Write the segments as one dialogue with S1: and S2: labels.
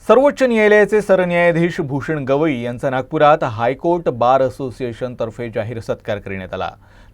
S1: सर्वोच्च न्यायालयाचे सरन्यायाधीश भूषण गवई यांचा नागपुरात हायकोर्ट बार असोसिएशनतर्फे जाहीर सत्कार करण्यात आला।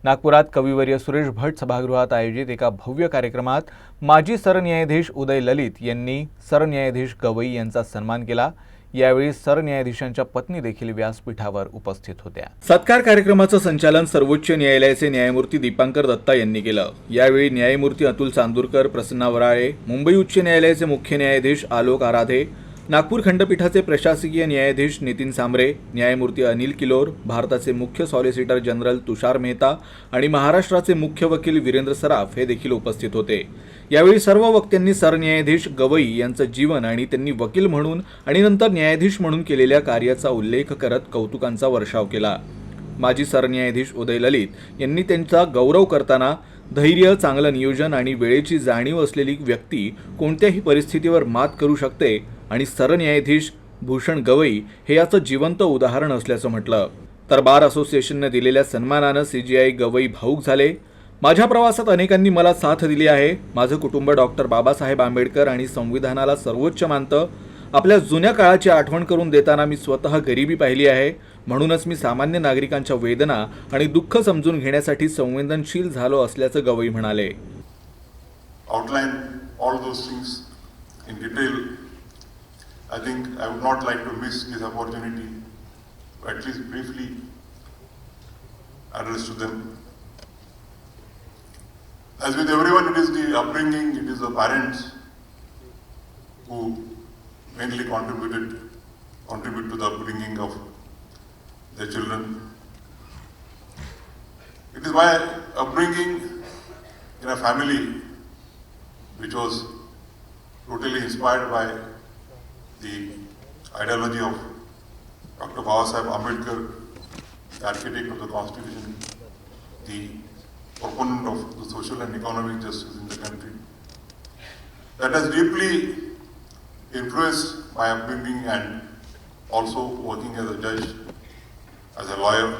S1: नागपुरात कविवर्य सुरेश भट सभागृहात आयोजित एका भव्य कार्यक्रमात माजी सरन्यायाधीश उदय ललित यांनी सरन्यायाधीश गवई यांचा सन्मान केला। यावेळी सरन्यायाधीशांच्या पत्नी देखील व्यासपीठावर उपस्थित होत्या। सत्कार कार्यक्रमाचं संचालन सर्वोच्च न्यायालयाचे न्यायमूर्ती दीपांकर दत्ता यांनी केलं। यावेळी न्यायमूर्ती अतुल चांदूरकर, प्रसन्ना वराळे, मुंबई उच्च न्यायालयाचे मुख्य न्यायाधीश आलोक आराधे, नागपूर खंडपीठाचे प्रशासकीय न्यायाधीश नितीन सांबरे, न्यायमूर्ती अनिल किलोर, भारताचे मुख्य सॉलिसिटर जनरल तुषार मेहता आणि महाराष्ट्राचे मुख्य वकील वीरेंद्र सराफ हे देखील उपस्थित होते। यावेळी सर्व वक्त्यांनी सरन्यायाधीश गवई यांचं जीवन आणि त्यांनी वकील म्हणून आणि नंतर न्यायाधीश म्हणून केलेल्या कार्याचा उल्लेख करत कौतुकांचा वर्षाव केला। माजी सरन्यायाधीश उदय ललित यांनी त्यांचा गौरव करताना धैर्य, चांगलं नियोजन आणि वेळेची जाणीव असलेली व्यक्ती कोणत्याही परिस्थितीवर मात करू शकते आणि सरन्यायाधीश भूषण गवई हे याचं जिवंत उदाहरण असल्याचं म्हटलं। तर बार असोसिएशनने दिलेल्या सन्मानानं सीजीआय गवई भाऊक झाले। माझ्या प्रवासात अनेकांनी मला साथ दिली आहे। माझं कुटुंब डॉक्टर बाबासाहेब आंबेडकर आणि संविधानाला सर्वोच्च मानतं। आपल्या जुन्या काळाची आठवण करून देताना मी स्वतः गरिबी पाहिली आहे। म्हणूनच मी सामान्य नागरिकांच्या वेदना आणि दुःख समजून घेण्यासाठी संवेदनशील झालो असल्याचं गवई म्हणाले।
S2: Outline all those things in detail. I think I would not like to miss this opportunity to at least briefly address to them. As with everyone, it is the upbringing, it is the parents who mainly contribute to the upbringing of their children. It is my upbringing in a family which was totally inspired by the ideology of Dr. Babasaheb Ambedkar, the architect of the Constitution, the proponent of the social and economic justice in the country. That has deeply influenced my upbringing and also working as a judge, as a lawyer.